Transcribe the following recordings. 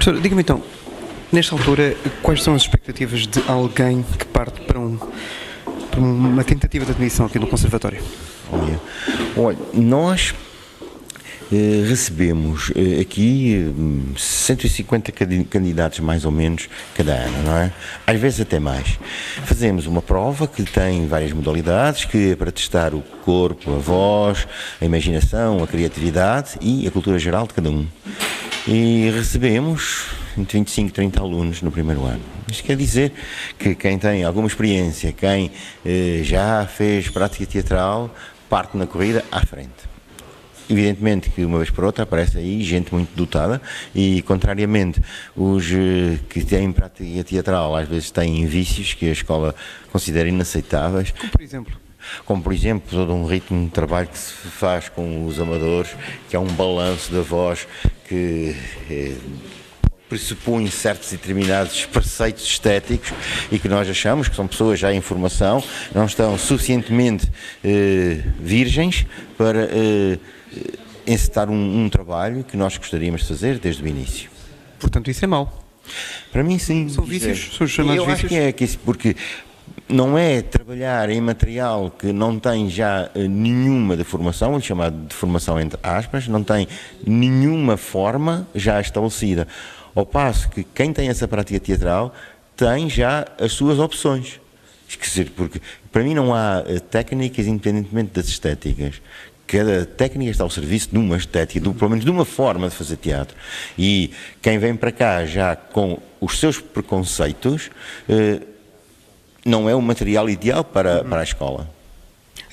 Professor, diga-me então, nesta altura, quais são as expectativas de alguém que parte para uma tentativa de admissão aqui no Conservatório? Olha, nós recebemos aqui 150 candidatos mais ou menos cada ano, não é? Às vezes até mais. Fazemos uma prova que tem várias modalidades, que é para testar o corpo, a voz, a imaginação, a criatividade e a cultura geral de cada um. E recebemos entre 25 e 30 alunos no primeiro ano. Isto quer dizer que quem tem alguma experiência, quem já fez prática teatral, parte na corrida à frente. Evidentemente que uma vez por outra aparece aí gente muito dotada e, contrariamente, os que têm prática teatral às vezes têm vícios que a escola considera inaceitáveis. Como por exemplo, todo um ritmo de trabalho que se faz com os amadores, que é um balanço da voz que pressupõe certos e determinados preceitos estéticos e que nós achamos que são pessoas já em formação, não estão suficientemente virgens para encetar um trabalho que nós gostaríamos de fazer desde o início. Portanto, isso é mau? Para mim, sim. São vícios? São os chamados vícios? Eu acho que é porque não é trabalhar em material que não tem já nenhuma de formação, chamado de formação entre aspas, não tem nenhuma forma já estabelecida. Ao passo que quem tem essa prática teatral tem já as suas opções. Porque para mim não há técnicas independentemente das estéticas. Cada técnica está ao serviço de uma estética, pelo menos de uma forma de fazer teatro. E quem vem para cá já com os seus preconceitos não é o material ideal para a escola.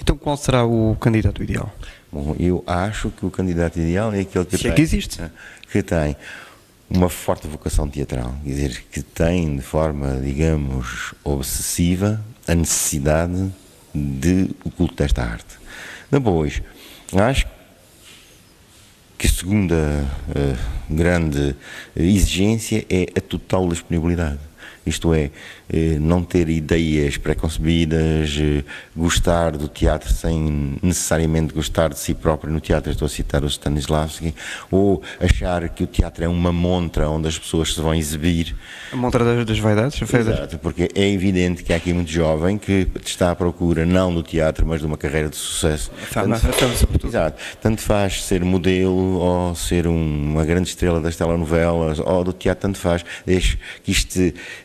Então qual será o candidato ideal? Bom, eu acho que o candidato ideal é aquele que tem uma forte vocação teatral, quer dizer, que tem de forma, digamos, obsessiva a necessidade de o culto desta arte. Depois, acho que a segunda grande exigência é a total disponibilidade. Isto é, não ter ideias preconcebidas, gostar do teatro sem necessariamente gostar de si próprio no teatro. Estou a citar o Stanislavski, ou achar que o teatro é uma montra onde as pessoas se vão exibir. A montra das vaidades? Exato, porque é evidente que há aqui muito jovem que está à procura não do teatro, mas de uma carreira de sucesso. Exato. Tanto faz ser modelo ou ser uma grande estrela das telenovelas ou do teatro, tanto faz, desde que isto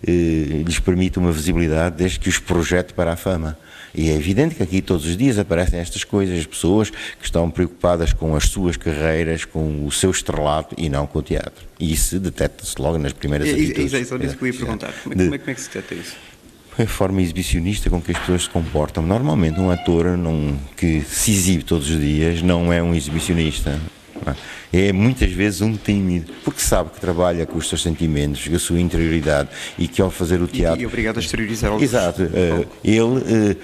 lhes permite uma visibilidade, desde que os projete para a fama. E é evidente que aqui todos os dias aparecem estas coisas, as pessoas que estão preocupadas com as suas carreiras, com o seu estrelato e não com o teatro. E isso detecta-se logo nas primeiras atitudes. É só isso que eu ia perguntar. Como é que se detecta isso? É a forma exibicionista com que as pessoas se comportam. Normalmente um ator que se exibe todos os dias não é um exibicionista. É muitas vezes um tímido, porque sabe que trabalha com os seus sentimentos, com a sua interioridade e que ao fazer o teatro... E obrigado a exteriorizar algo. Exato. Ele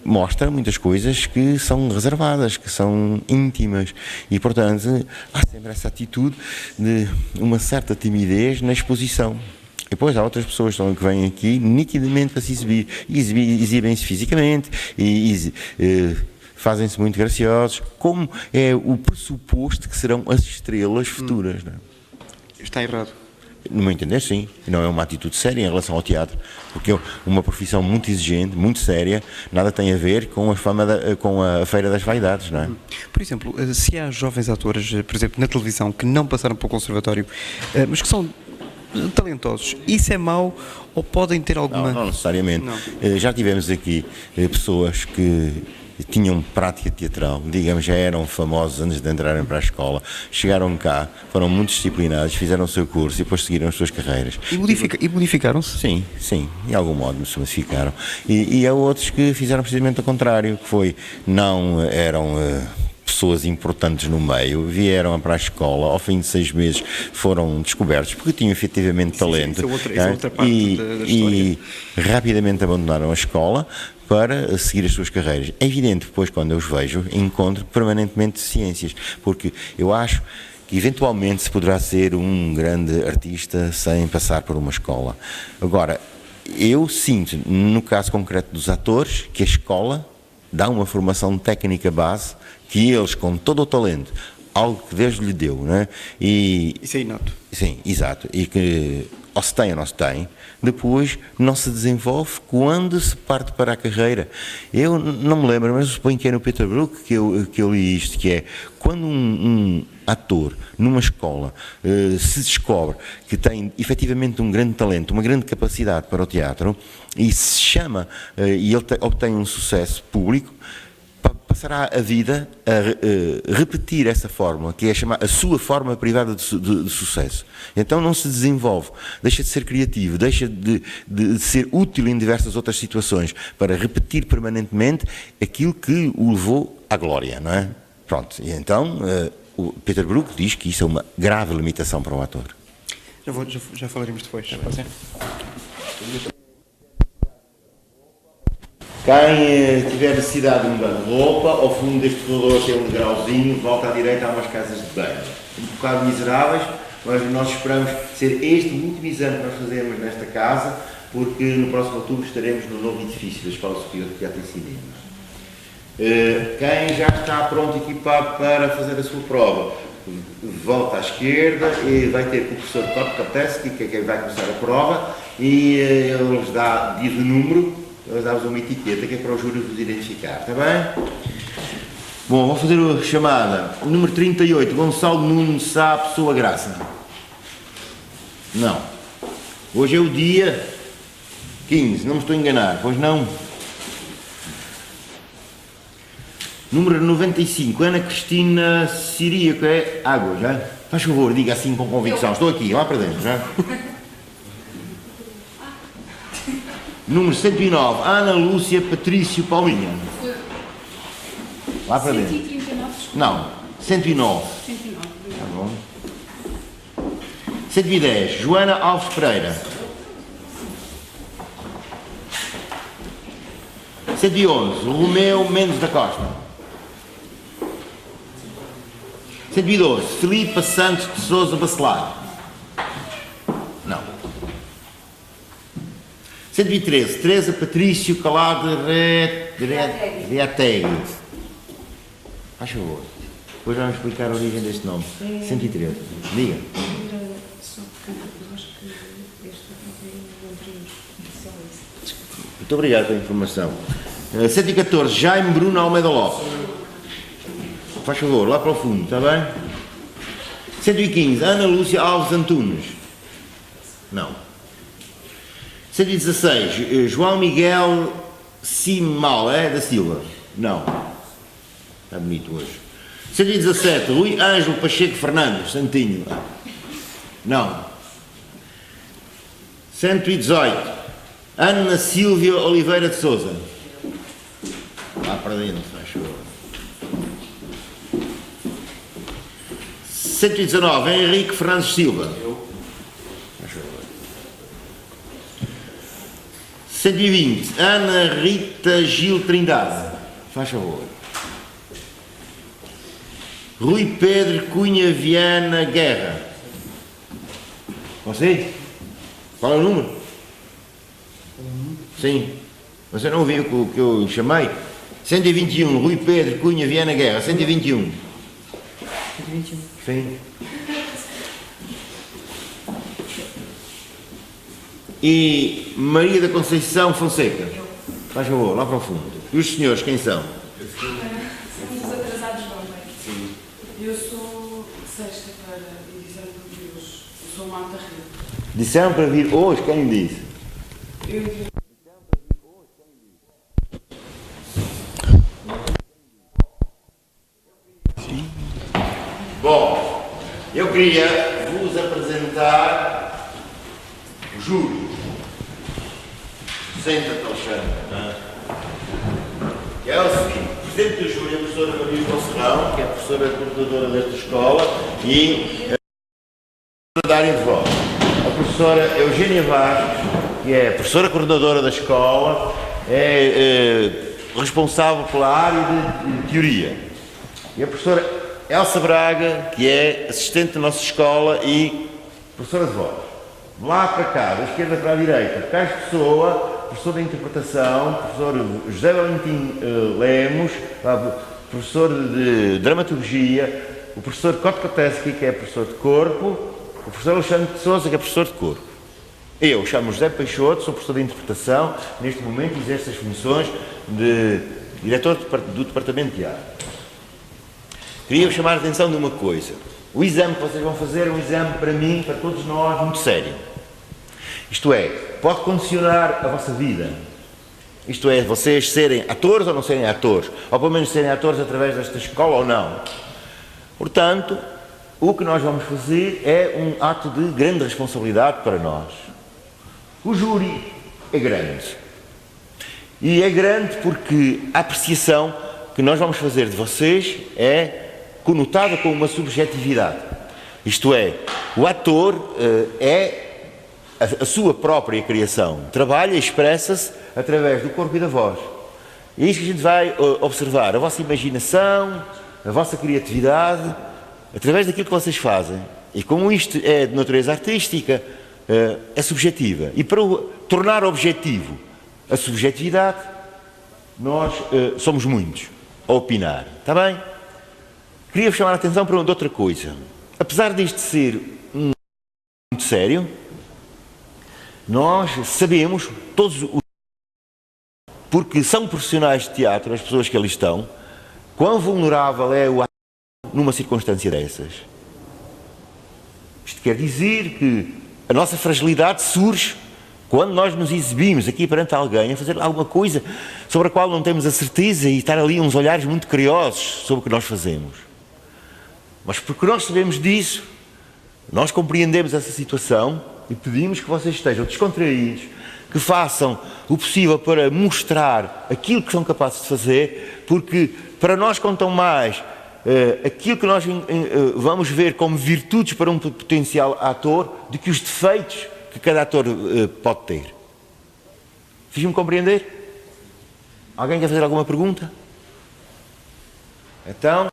mostra muitas coisas que são reservadas, que são íntimas e, portanto, há sempre essa atitude de uma certa timidez na exposição. E depois há outras pessoas que vêm aqui nitidamente para se exibir, exibem-se fisicamente e fazem-se muito graciosos, como é o pressuposto que serão as estrelas futuras. Não é? Está errado. No meu entender, sim. Não é uma atitude séria em relação ao teatro, porque é uma profissão muito exigente, muito séria, nada tem a ver com com a Feira das Vaidades, não é? Por exemplo, se há jovens atores, por exemplo, na televisão, que não passaram pelo conservatório, mas que são talentosos, isso é mau ou podem ter alguma... Não necessariamente. Não. Já tivemos aqui pessoas que tinham prática teatral, digamos, já eram famosos antes de entrarem para a escola, chegaram cá, foram muito disciplinados, fizeram o seu curso e depois seguiram as suas carreiras. E modificaram-se? Sim, de algum modo se modificaram. E há outros que fizeram precisamente o contrário, que foi, não eram pessoas importantes no meio, vieram para a escola, ao fim de 6 meses foram descobertos porque tinham efetivamente talento. Isso é outra parte da história. E rapidamente abandonaram a escola para seguir as suas carreiras. É evidente, depois, quando eu os vejo, encontro permanentemente ciências, porque eu acho que eventualmente se poderá ser um grande artista sem passar por uma escola. Agora, eu sinto, no caso concreto dos atores, que a escola dá uma formação técnica base que eles, com todo o talento, algo que Deus lhe deu, não é? E, Isso é inato. sim, exato. E que ou se tem ou não se tem, depois não se desenvolve quando se parte para a carreira. Eu não me lembro, mas suponho que é no Peter Brook que eu li isto, que é quando um ator numa escola se descobre que tem efetivamente um grande talento, uma grande capacidade para o teatro e se chama e ele obtém um sucesso público, passará a vida a repetir essa fórmula, que é a sua forma privada de sucesso. Então não se desenvolve, deixa de ser criativo, deixa de ser útil em diversas outras situações para repetir permanentemente aquilo que o levou à glória, não é? Pronto, e então o Peter Brook diz que isso é uma grave limitação para o ator. Já falaremos depois. Pode ser? Quem tiver necessidade de mudar de roupa, ao fundo deste corredor tem um degrauzinho, volta à direita há umas casas de banho. Um bocado miseráveis, mas nós esperamos ser este o último exame que nós fazemos nesta casa, porque no próximo outubro estaremos no novo edifício da Escola Superior de Teatro e Cinema. Quem já está pronto, equipado para fazer a sua prova, volta à esquerda e vai ter com o professor Kopkatevski, que é quem vai começar a prova, e ele nos diz o número. Nós damos uma etiqueta que é para o júri vos identificar, está bem? Bom, vou fazer a chamada. Número 38, Gonçalo Nuno Sá Pessoa Graça. Não. Hoje é o dia 15, não me estou a enganar, pois não? Número 95, Ana Cristina Siríaco, é água, já? Faz favor, diga assim com convicção. Estou aqui, lá para dentro, já? Número 109, Ana Lúcia Patrício Paulinha. Lá para dentro. 139. Não, 109. 109. Tá bom. 110, Joana Alves Pereira. 111, Romeu Mendes da Costa. 112, Filipe Santos de Sousa Bacelar. Não. 113, Teresa Patrício Calado Reateg. Faz favor. Depois vamos explicar a origem deste nome. 113. Diga. Muito obrigado pela informação. 114, Jaime Bruno Almeida Lopes. Faz favor, lá para o fundo, está bem? 115, Ana Lúcia Alves Antunes. Não. 116, João Miguel Simalé da Silva. Não. Está bonito hoje. 117, Rui Ângelo Pacheco Fernandes, Santinho. Não. 118, Ana Silvia Oliveira de Souza. Lá para dentro, faz favor. 119, Henrique Fernandes Silva. 120, Ana Rita Gil Trindade. Faz favor. Rui Pedro Cunha Viana Guerra. Você? Qual é o número? Sim. Você não ouviu o que eu chamei? 121, Rui Pedro Cunha Viana Guerra. 121. 121. Sim. E Maria da Conceição Fonseca. Faz favor, lá para o fundo. E os senhores, quem são? Somos os atrasados de ontem. Sim. Eu sou sexta-feira e disseram para vir hoje. Eu sou Marta Rio. Disseram para vir hoje, quem disse? Eu Bom, eu queria vos apresentar o júri. Senta-te, Alexandre. Que é o seguinte, o presidente do júri é a professora Maria Conceição, que é a professora coordenadora desta escola, e a dar voz. A professora Eugênia Vasques, que é a professora coordenadora da escola, é responsável pela área de teoria. E a professora Elsa Braga, que é assistente da nossa escola e professora de voz. De lá para cá, da esquerda para a direita, Carlos Pessoa, professor de interpretação, professor José Valentim Lemos, professor de dramaturgia, o professor Kotkoteski, que é professor de corpo, o professor Alexandre de Sousa, que é professor de corpo. Eu chamo José Peixoto, sou professor de interpretação, neste momento exerço as funções de diretor do departamento de arte. Queria chamar a atenção de uma coisa. O exame que vocês vão fazer é um exame, para mim, para todos nós, muito sério. Isto é, pode condicionar a vossa vida. Isto é, vocês serem atores ou não serem atores, ou pelo menos serem atores através desta escola ou não. Portanto, o que nós vamos fazer é um ato de grande responsabilidade para nós. O júri é grande. E é grande porque a apreciação que nós vamos fazer de vocês é conotada com uma subjetividade. Isto é, o ator é a sua própria criação. Trabalha e expressa-se através do corpo e da voz. E é isso que a gente vai observar. A vossa imaginação, a vossa criatividade, através daquilo que vocês fazem. E como isto é de natureza artística, é subjetiva. E para tornar objetivo a subjetividade, nós somos muitos a opinar. Está bem? Queria chamar a atenção para outra coisa. Apesar disto ser muito sério, nós sabemos, porque são profissionais de teatro, as pessoas que ali estão, quão vulnerável é o ator numa circunstância dessas. Isto quer dizer que a nossa fragilidade surge quando nós nos exibimos aqui perante alguém a fazer alguma coisa sobre a qual não temos a certeza e estar ali uns olhares muito curiosos sobre o que nós fazemos. Mas porque nós sabemos disso, nós compreendemos essa situação e pedimos que vocês estejam descontraídos, que façam o possível para mostrar aquilo que são capazes de fazer, porque para nós contam mais aquilo que nós vamos ver como virtudes para um potencial ator do que os defeitos que cada ator pode ter. Fiz-me compreender? Alguém quer fazer alguma pergunta? Então,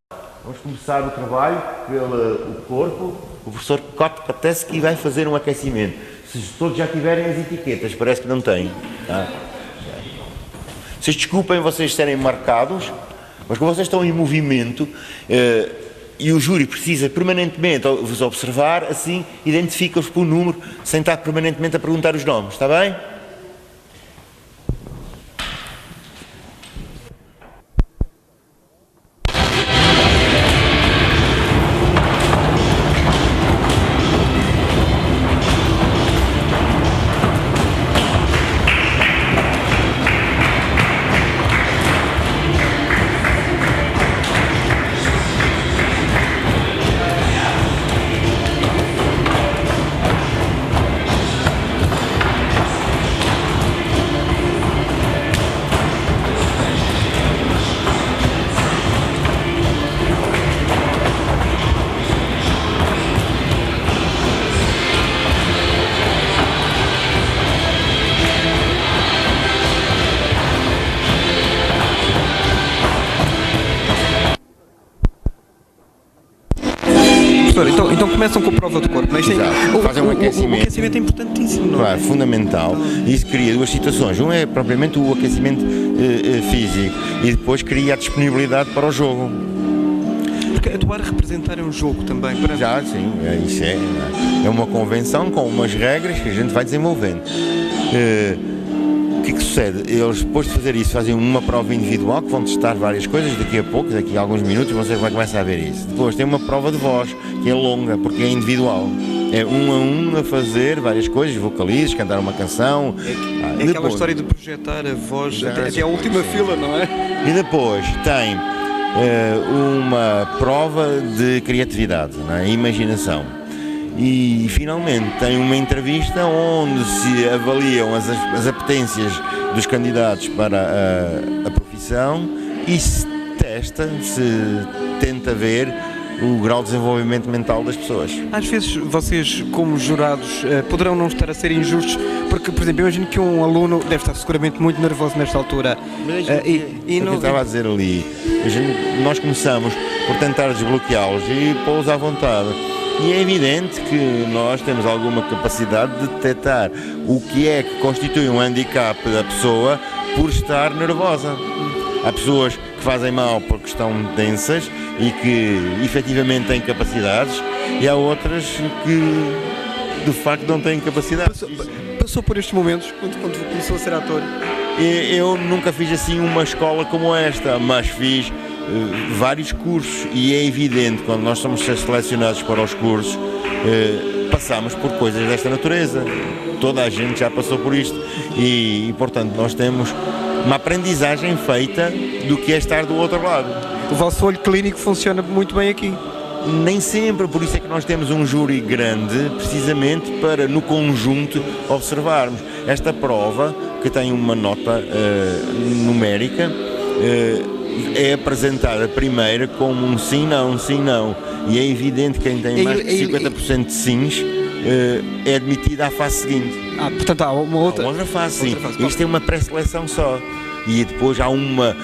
vamos começar o trabalho pelo corpo. O professor Kotkoteski vai fazer um aquecimento. Se todos já tiverem as etiquetas, parece que não têm. Tá? Vocês desculpem vocês serem marcados, mas como vocês estão em movimento e o júri precisa permanentemente vos observar, assim identifica-os por número, sem estar permanentemente a perguntar os nomes. Está bem? Então começam com a prova de corpo, não é? Exato. Fazem um aquecimento. O aquecimento é importantíssimo, não é? Claro, fundamental. E isso cria duas situações. Um é propriamente o aquecimento físico e depois cria a disponibilidade para o jogo. Porque atuar a representar é um jogo também. Para... Já, sim. Isso é uma convenção com umas regras que a gente vai desenvolvendo. O que sucede? Eles, depois de fazer isso, fazem uma prova individual, que vão testar várias coisas, daqui a pouco, daqui a alguns minutos, você vai começar a ver isso. Depois tem uma prova de voz, que é longa, porque é individual. É um a fazer várias coisas, vocalizes, cantar uma canção. É aquela história de projetar a voz até a última fila, não é? E depois tem uma prova de criatividade, não é? Imaginação. E finalmente tem uma entrevista onde se avaliam as apetências dos candidatos para a profissão e se testa, se tenta ver o grau de desenvolvimento mental das pessoas. Às vezes vocês, como jurados, poderão não estar a ser injustos, porque, por exemplo, eu imagino que um aluno deve estar seguramente muito nervoso nesta altura. Mas não estava a dizer ali, nós começamos por tentar desbloqueá-los e pô-los à vontade. E é evidente que nós temos alguma capacidade de detectar o que é que constitui um handicap da pessoa por estar nervosa. Há pessoas que fazem mal porque estão densas e que efetivamente têm capacidades, e há outras que de facto não têm capacidade. Passou por estes momentos quando começou a ser ator? Eu nunca fiz assim uma escola como esta, mas fiz vários cursos, e é evidente, quando nós somos selecionados para os cursos, passamos por coisas desta natureza. Toda a gente já passou por isto e portanto, nós temos uma aprendizagem feita do que é estar do outro lado. O vosso olho clínico funciona muito bem aqui. Nem sempre, por isso é que nós temos um júri grande, precisamente para, no conjunto, observarmos. Esta prova, que tem uma nota numérica, é apresentada primeiro como um sim, não. E é evidente que quem tem mais de 50% de sims é admitido à fase seguinte. Portanto há uma outra fase, sim. Isto é uma pré-seleção só. E depois há uma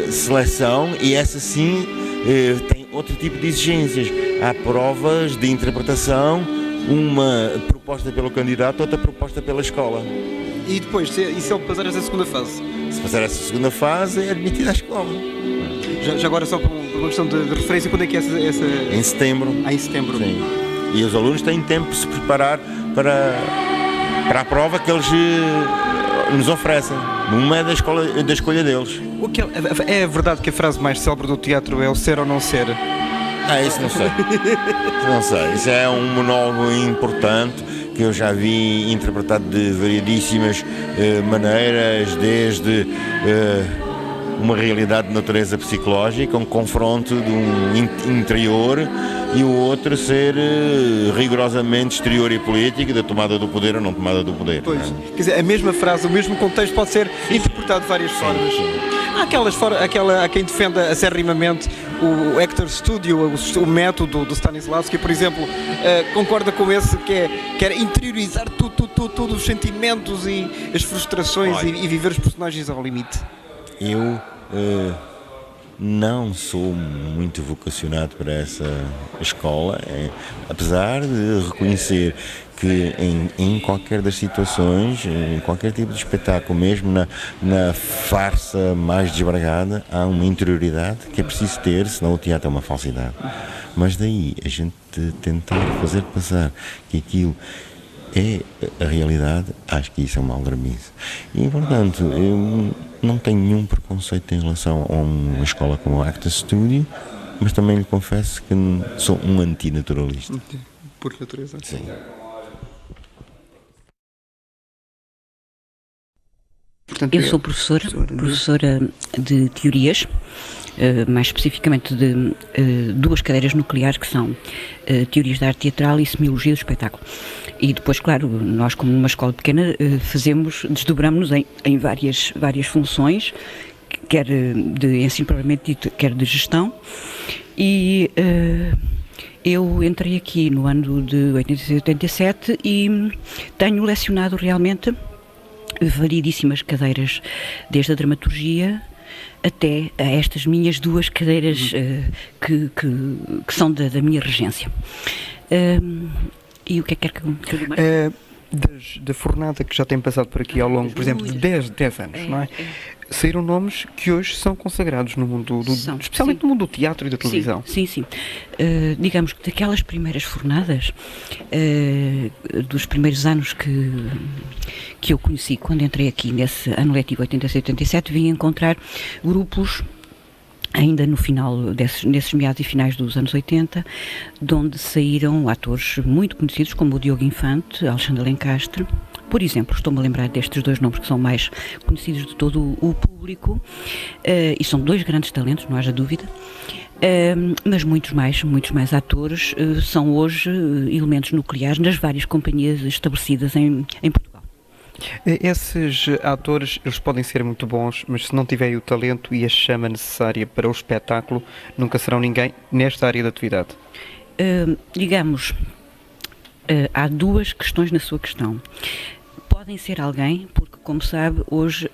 seleção, e essa sim tem outro tipo de exigências. Há provas de interpretação, uma proposta pelo candidato, outra proposta pela escola. E depois, se ele passar essa segunda fase? Se passar essa segunda fase, é admitido à escola. Já agora, só por uma questão de referência, quando é que é essa... Em setembro. Em setembro. Sim. E os alunos têm tempo de se preparar para a prova que eles nos oferecem. Uma é da escolha deles. É verdade que a frase mais célebre do teatro é o ser ou não ser? Isso não sei. Não sei. Isso é um monólogo importante que eu já vi interpretado de variedíssimas maneiras, desde uma realidade de natureza psicológica, um confronto de um interior, e o outro ser rigorosamente exterior e político, da tomada do poder ou não tomada do poder. Pois, quer dizer, a mesma frase, o mesmo contexto pode ser interpretado de várias formas. Há quem defenda acérrimamente o Actor Studio, o método do Stanislavski, por exemplo, concorda com esse que quer interiorizar tudo, os sentimentos e as frustrações e viver os personagens ao limite. Eu não sou muito vocacionado para essa escola, apesar de reconhecer que em qualquer das situações, em qualquer tipo de espetáculo, mesmo na farsa mais desbragada, há uma interioridade que é preciso ter, senão o teatro é uma falsidade. Mas daí a gente tentar fazer passar que aquilo é a realidade, acho que isso é uma aldrabice. E, portanto, eu não tenho nenhum preconceito em relação a uma escola como o Actor Studio, mas também lhe confesso que sou um antinaturalista. Por natureza? Sim. Portanto, eu sou professora de teorias, mais especificamente de duas cadeiras nucleares, que são teorias da arte teatral e semiologia do espetáculo. E depois, claro, nós, como numa escola pequena, desdobramos-nos em várias funções, quer de ensino propriamente dito, quer de gestão. E eu entrei aqui no ano de 86-87 e tenho lecionado realmente variedíssimas cadeiras, desde a dramaturgia até a estas minhas duas cadeiras que são da minha regência. E o que é que quer que eu diga mais? Da fornada que já tem passado por aqui ao longo, por exemplo, de 10 anos, não é? Saíram nomes que hoje são consagrados no mundo, especialmente no mundo do teatro e da televisão. Sim. Digamos que daquelas primeiras fornadas, dos primeiros anos que eu conheci, quando entrei aqui nesse ano letivo 86-87, vim encontrar grupos ainda no final, nesses meados e finais dos anos 80, de onde saíram atores muito conhecidos, como o Diogo Infante, Alexandre Lencastre. Por exemplo, estou-me a lembrar destes dois nomes que são mais conhecidos de todo o público, e são dois grandes talentos, não haja dúvida, mas muitos mais atores são hoje elementos nucleares nas várias companhias estabelecidas em Portugal. Esses atores, eles podem ser muito bons, mas se não tiverem o talento e a chama necessária para o espetáculo, nunca serão ninguém nesta área de atividade. Há duas questões na sua questão. Podem ser alguém, porque, como sabe, hoje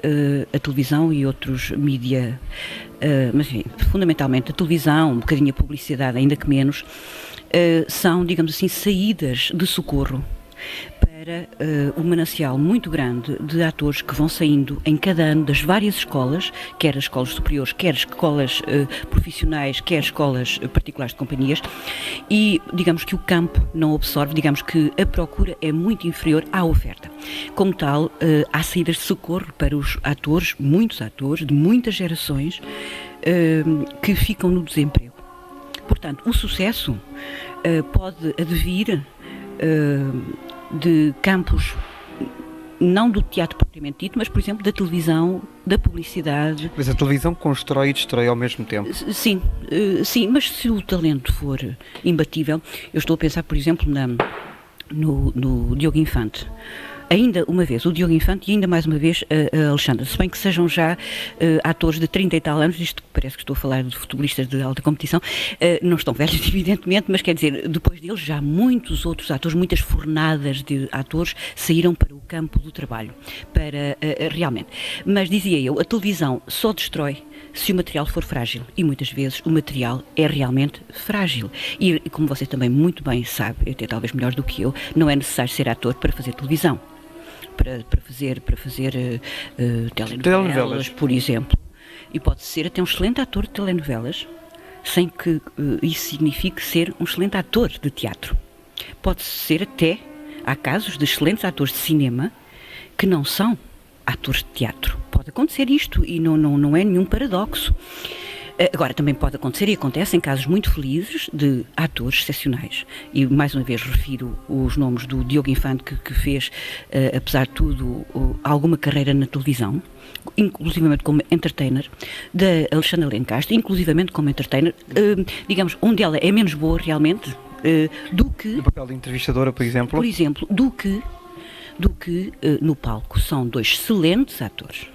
a televisão e outros mídia, mas enfim, fundamentalmente a televisão, um bocadinho a publicidade, ainda que menos, são, digamos assim, saídas de socorro para para um manancial muito grande de atores que vão saindo em cada ano das várias escolas, quer as escolas superiores, quer escolas profissionais, quer escolas particulares de companhias, e digamos que o campo não absorve, digamos que a procura é muito inferior à oferta. Como tal, há saídas de socorro para os atores, muitos atores, de muitas gerações, que ficam no desemprego. Portanto, o sucesso pode advir de campos, não do teatro propriamente dito, mas, por exemplo, da televisão, da publicidade. Mas a televisão constrói e destrói ao mesmo tempo. Sim, mas se o talento for imbatível, eu estou a pensar, por exemplo, no Diogo Infante. Ainda uma vez o Diogo Infante e ainda mais uma vez a Alexandra, se bem que sejam já atores de 30 e tal anos, isto parece que estou a falar de futebolistas de alta competição, não estão velhos evidentemente, mas quer dizer, depois deles já muitos outros atores, muitas fornadas de atores saíram para o campo do trabalho, para realmente. Mas dizia eu, a televisão só destrói se o material for frágil, e muitas vezes o material é realmente frágil. E como você também muito bem sabe, até talvez melhor do que eu, não é necessário ser ator para fazer televisão. Para fazer telenovelas, por exemplo. E pode ser até um excelente ator de telenovelas, sem que isso signifique ser um excelente ator de teatro. Pode ser até, há casos de excelentes atores de cinema que não são atores de teatro. Pode acontecer isto e não é nenhum paradoxo. Agora, também pode acontecer, e acontece em casos muito felizes, de atores excepcionais. E, mais uma vez, refiro os nomes do Diogo Infante, que fez, apesar de tudo, alguma carreira na televisão, inclusivamente como entertainer, da Alexandra Lencastre, inclusivamente como entertainer, digamos, onde ela é menos boa, realmente, do que... No papel de entrevistadora, por exemplo? Por exemplo, do que no palco. São dois excelentes atores.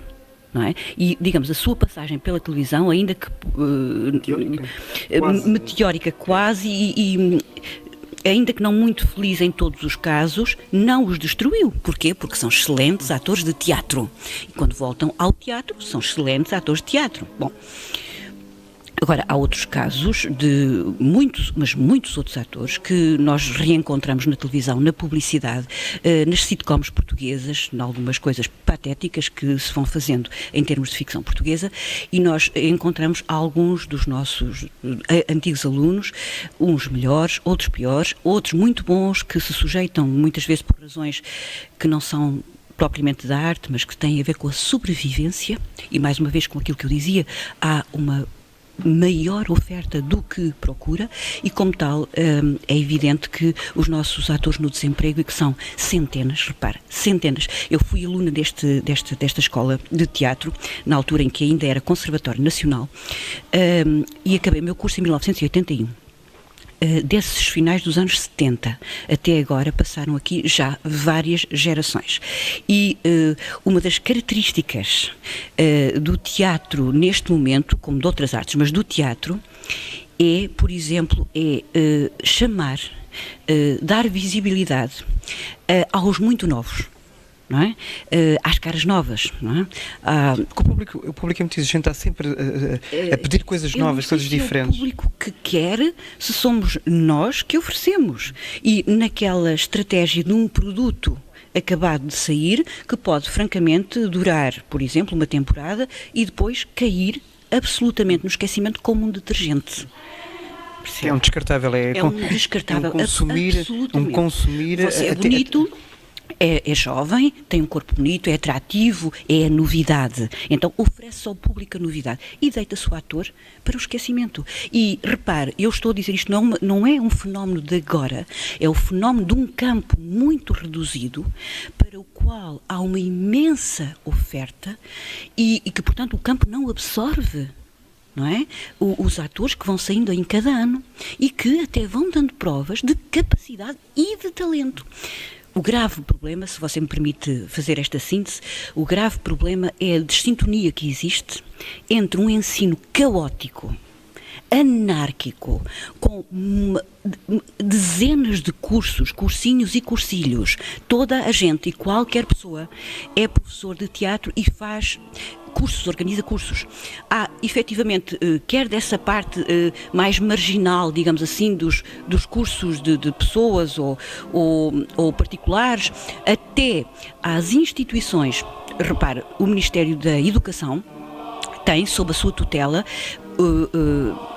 Não é? E, digamos, a sua passagem pela televisão, ainda que meteórica quase, e ainda que não muito feliz em todos os casos, não os destruiu. Porquê? Porque são excelentes atores de teatro. E quando voltam ao teatro, são excelentes atores de teatro. Bom, agora, há outros casos de muitos outros atores que nós reencontramos na televisão, na publicidade, nas sitcoms portuguesas, em algumas coisas patéticas que se vão fazendo em termos de ficção portuguesa, e nós encontramos alguns dos nossos antigos alunos, uns melhores, outros piores, outros muito bons, que se sujeitam muitas vezes por razões que não são propriamente da arte, mas que têm a ver com a sobrevivência, e mais uma vez com aquilo que eu dizia, há uma maior oferta do que procura, e como tal é evidente que os nossos atores no desemprego, e que são centenas, repara, centenas. Eu fui aluna desta escola de teatro, na altura em que ainda era Conservatório Nacional, e acabei o meu curso em 1981. Desses finais dos anos 70 até agora passaram aqui já várias gerações, e uma das características do teatro neste momento, como de outras artes, mas do teatro, é, por exemplo, chamar, dar visibilidade aos muito novos. Não é? Às caras novas, não é? O público é muito exigente, está sempre a pedir coisas novas, coisas diferentes. É o público que quer, se somos nós que oferecemos. E naquela estratégia de um produto acabado de sair, que pode francamente durar, por exemplo, uma temporada e depois cair absolutamente no esquecimento como um detergente. Percebe? É um descartável, é um descartável, um consumir. Você é bonito. É jovem, tem um corpo bonito, é atrativo, é a novidade. Então oferece ao público a novidade e deita-se o ator para o esquecimento. E repare, eu estou a dizer isto, não é um fenómeno de agora, é o fenómeno de um campo muito reduzido, para o qual há uma imensa oferta e que, portanto, o campo não absorve. Não é? Os atores que vão saindo em cada ano e que até vão dando provas de capacidade e de talento. O grave problema, se você me permite fazer esta síntese, o grave problema é a desintonia que existe entre um ensino caótico anárquico, com dezenas de cursos, cursinhos e cursilhos. Toda a gente e qualquer pessoa é professor de teatro e faz cursos, organiza cursos. Há, efetivamente, quer dessa parte mais marginal, digamos assim, dos cursos de pessoas ou particulares, até às instituições. Repare, o Ministério da Educação tem, sob a sua tutela,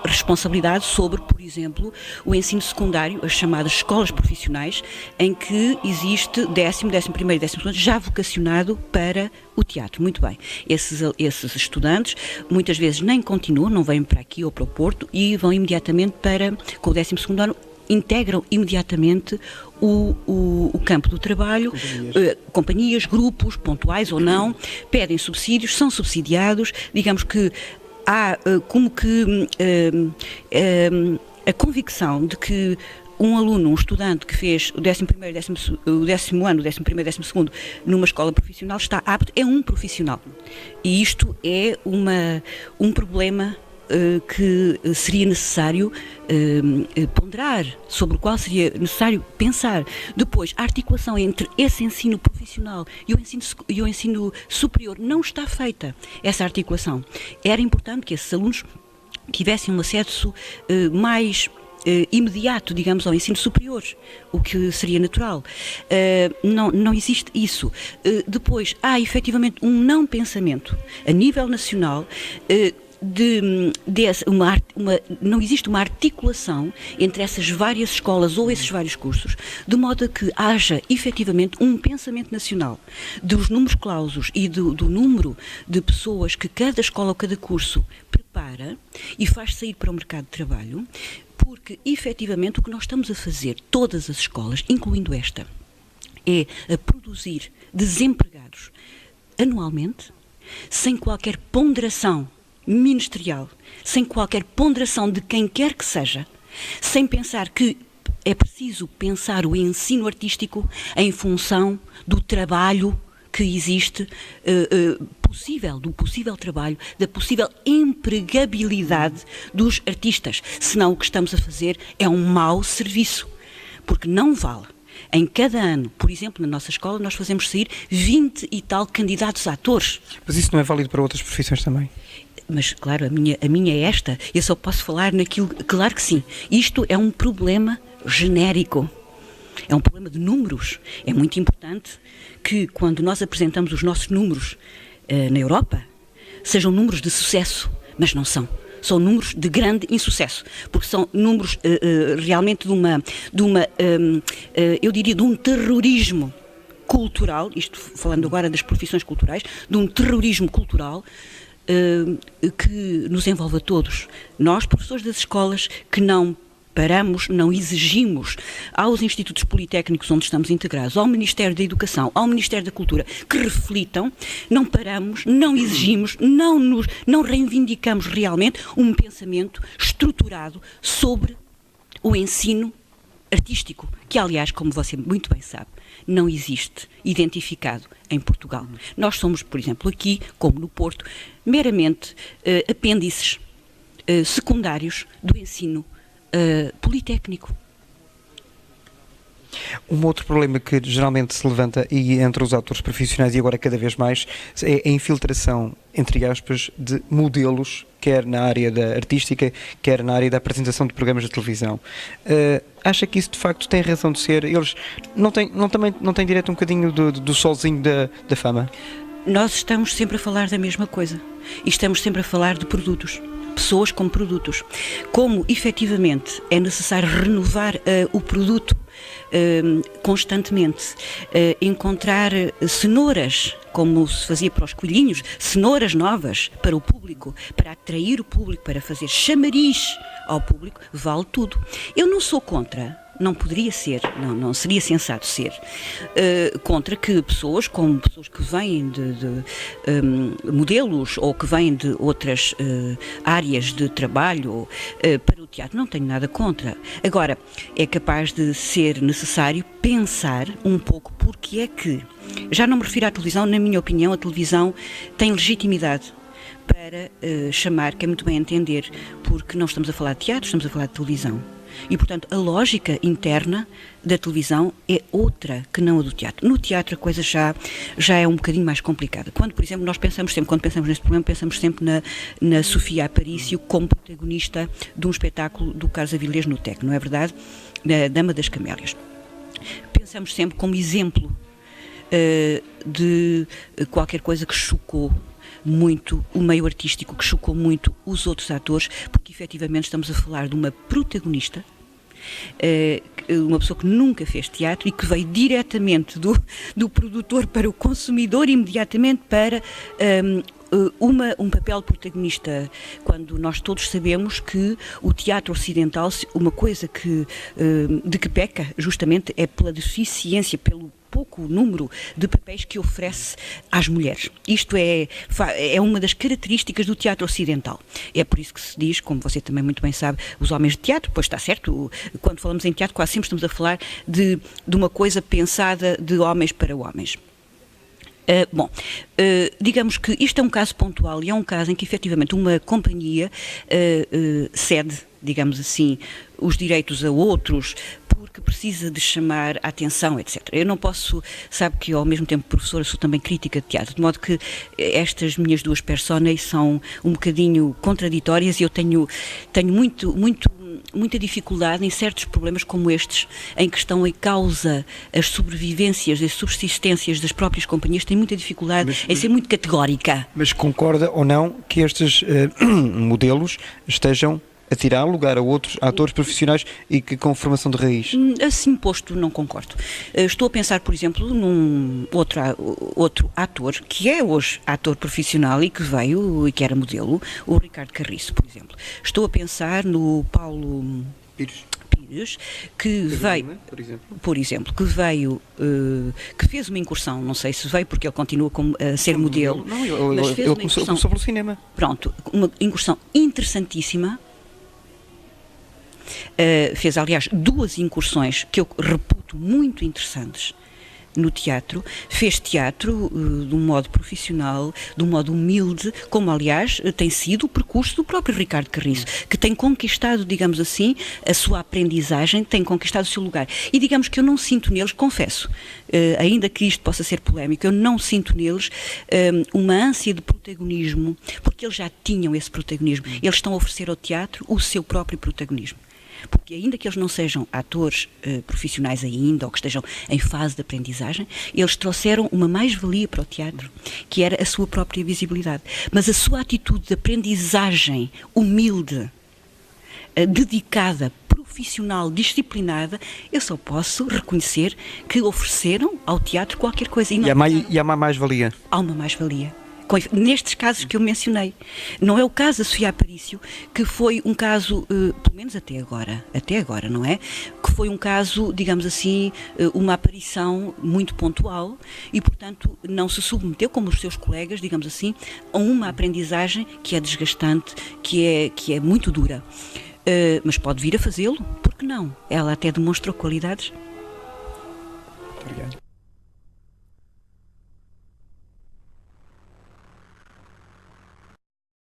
responsabilidade sobre, por exemplo, o ensino secundário, as chamadas escolas profissionais, em que existe 10º, 11º e 12º já vocacionado para o teatro. Muito bem. Esses estudantes muitas vezes nem continuam, não vêm para aqui ou para o Porto e vão imediatamente com o 12º ano, integram imediatamente o campo do trabalho, companhias, grupos, pontuais ou não, pedem subsídios, são subsidiados, digamos que há como que a convicção de que um aluno, um estudante que fez o 11º, o 10º ano, o 11º e 12º numa escola profissional está apto, é um profissional. E isto é um problema que seria necessário ponderar, sobre o qual seria necessário pensar. Depois, a articulação entre esse ensino profissional e o ensino superior não está feita, essa articulação. Era importante que esses alunos tivessem um acesso mais imediato, digamos, ao ensino superior, o que seria natural. Não existe isso. Depois, há efetivamente um não pensamento a nível nacional não existe uma articulação entre essas várias escolas ou esses vários cursos, de modo a que haja efetivamente um pensamento nacional dos números clausos e do número de pessoas que cada escola ou cada curso prepara e faz sair para o mercado de trabalho, porque efetivamente o que nós estamos a fazer, todas as escolas, incluindo esta, é a produzir desempregados anualmente, sem qualquer ponderação ministerial, sem qualquer ponderação de quem quer que seja, sem pensar que é preciso pensar o ensino artístico em função do trabalho que existe, do possível trabalho, da possível empregabilidade dos artistas. Senão o que estamos a fazer é um mau serviço, porque não vale. Em cada ano, por exemplo, na nossa escola, nós fazemos sair 20 e tal candidatos a atores. Mas isso não é válido para outras profissões também? Mas, claro, a minha é esta. Eu só posso falar naquilo... Claro que sim. Isto é um problema genérico. É um problema de números. É muito importante que, quando nós apresentamos os nossos números na Europa, sejam números de sucesso, mas não são. São números de grande insucesso, porque são números realmente eu diria, de um terrorismo cultural, isto falando agora das profissões culturais, de um terrorismo cultural que nos envolve a todos. Nós, professores das escolas, que não paramos, não exigimos aos institutos politécnicos onde estamos integrados, ao Ministério da Educação, ao Ministério da Cultura, que reflitam, não paramos, não exigimos, não reivindicamos realmente um pensamento estruturado sobre o ensino artístico, que aliás, como você muito bem sabe, não existe identificado em Portugal. Nós somos, por exemplo, aqui, como no Porto, meramente apêndices secundários do ensino politécnico. Um outro problema que geralmente se levanta e entre os atores profissionais e agora cada vez mais é a infiltração, entre aspas, de modelos, quer na área da artística, quer na área da apresentação de programas de televisão. Acha que isso de facto tem razão de ser? Eles não têm direito um bocadinho do solzinho da fama? Nós estamos sempre a falar da mesma coisa e estamos sempre a falar de produtos. Pessoas como produtos. Como, efetivamente, é necessário renovar o produto constantemente, encontrar cenouras, como se fazia para os coelhinhos, cenouras novas para o público, para atrair o público, para fazer chamariz ao público, vale tudo. Eu não sou contra, não poderia ser, não seria sensato ser, contra que pessoas que vêm de modelos ou que vêm de outras áreas de trabalho para o teatro, não tenho nada contra. Agora, é capaz de ser necessário pensar um pouco porque é que, já não me refiro à televisão, na minha opinião, a televisão tem legitimidade para chamar, que é muito bem entender, porque não estamos a falar de teatro, estamos a falar de televisão. E, portanto, a lógica interna da televisão é outra que não a do teatro. No teatro a coisa já é um bocadinho mais complicada. Quando, por exemplo, quando pensamos neste problema, pensamos sempre na Sofia Aparício como protagonista de um espetáculo do Carlos Avilés no TEC, não é verdade? Da Dama das Camélias. Pensamos sempre como exemplo de qualquer coisa que chocou muito o meio artístico, que chocou muito os outros atores, porque efetivamente estamos a falar de uma protagonista, uma pessoa que nunca fez teatro e que veio diretamente do produtor para o consumidor, imediatamente para um papel protagonista, quando nós todos sabemos que o teatro ocidental, uma coisa de que peca justamente é pela deficiência, pelo pouco número de papéis que oferece às mulheres. Isto é uma das características do teatro ocidental. É por isso que se diz, como você também muito bem sabe, os homens de teatro, pois está certo, quando falamos em teatro quase sempre estamos a falar de uma coisa pensada de homens para homens. Digamos que isto é um caso pontual e é um caso em que efetivamente uma companhia cede, digamos assim, os direitos a outros porque precisa de chamar a atenção, etc. Eu não posso, sabe que eu, ao mesmo tempo professora, sou também crítica de teatro, de modo que estas minhas duas personas são um bocadinho contraditórias e eu tenho muita dificuldade em certos problemas como estes, em que estão em causa as sobrevivências e subsistências das próprias companhias, tenho muita dificuldade em ser muito categórica. Mas concorda ou não que estes modelos estejam a tirar lugar a outros atores profissionais e que com formação de raiz? Assim posto, não concordo. Estou a pensar, por exemplo, num outro ator, que é hoje ator profissional e que veio e que era modelo, o Ricardo Carriço, por exemplo. Estou a pensar no Paulo Pires, que veio, por exemplo, que fez uma incursão, não sei se veio porque ele continua a ser modelo, mas fez uma incursão, começou pelo cinema. Pronto, uma incursão interessantíssima. Fez, aliás, 2 incursões que eu reputo muito interessantes no teatro. Fez teatro de um modo profissional, de um modo humilde, como, aliás, tem sido o percurso do próprio Ricardo Carriço, que tem conquistado, digamos assim, a sua aprendizagem, tem conquistado o seu lugar. E digamos que eu não sinto neles, confesso, ainda que isto possa ser polémico, eu não sinto neles uma ânsia de protagonismo, porque eles já tinham esse protagonismo. Eles estão a oferecer ao teatro o seu próprio protagonismo. Porque ainda que eles não sejam atores profissionais ainda, ou que estejam em fase de aprendizagem, eles trouxeram uma mais-valia para o teatro, que era a sua própria visibilidade. Mas a sua atitude de aprendizagem humilde, dedicada, profissional, disciplinada, eu só posso reconhecer que ofereceram ao teatro qualquer coisa. E há uma mais-valia? Há uma mais-valia. Nestes casos que eu mencionei. Não é o caso da Sofia Aparício, que foi um caso, pelo menos até agora, não é? Que foi um caso, digamos assim, uma aparição muito pontual e, portanto, não se submeteu, como os seus colegas, digamos assim, a uma aprendizagem que é desgastante, que é muito dura. Mas pode vir a fazê-lo, porque não? Ela até demonstrou qualidades.